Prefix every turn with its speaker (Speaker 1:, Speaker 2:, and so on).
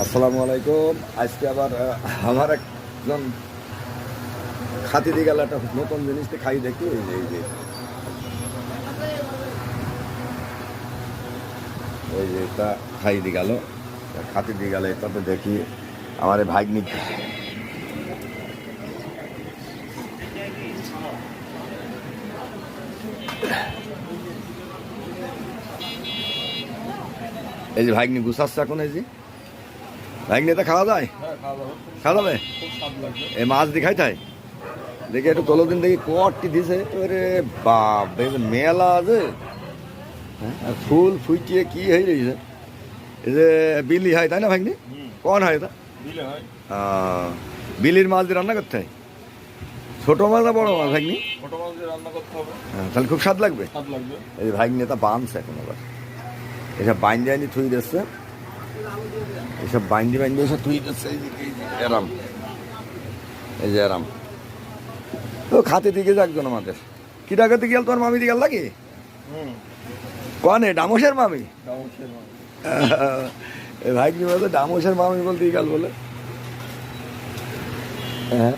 Speaker 1: আসসালামু আলাইকুম। আজকে আবার আমার একজন খাতি দিয়ে গেল একটা নতুন জিনিস খাই দেখি। এই যে এটা খাই দিয়ে গেল, খাতি দিয়ে গেল। এটা তো দেখি আমার ভাগ্নি এই যে ভাগ্নি গুছাচ্ছে এখন। এই যে ভাগ্নি এটা খাওয়া যায়, খাওয়া যাবে। এই মাছ দেখাই তাই দেখি একটু তোলো দিন দেখি কটি দিছে। রে বাপ মেলা আছে, ফুল ফুটিয়ে কি হয়ে রয়েছে। এই যে বিলি হয় তাই না ভাগ্নি? কোন হয় এটা? বিলির মাছ দিয়ে রান্না করতে হয়। ছোট মাছ না বড় মাছ ভাগ্নি? তাহলে খুব স্বাদ লাগবে। এই যে ভাগ্নি এটা বাঁধছে এখন, আবার এসব বাইন্দি আইনি থুই দিচ্ছে, এসব বাইন্দি এসব থুই দিচ্ছে। এরাম, এই যে এরাম ও খাতে দিকে যাকজন আমাদের কি ডাকাতে গেল? তোমার মামি দিকে লাগে কনে ডামোসের মামি? ভাই কি বলতো ডামোসের মামি বলতে গেল বলে। হ্যাঁ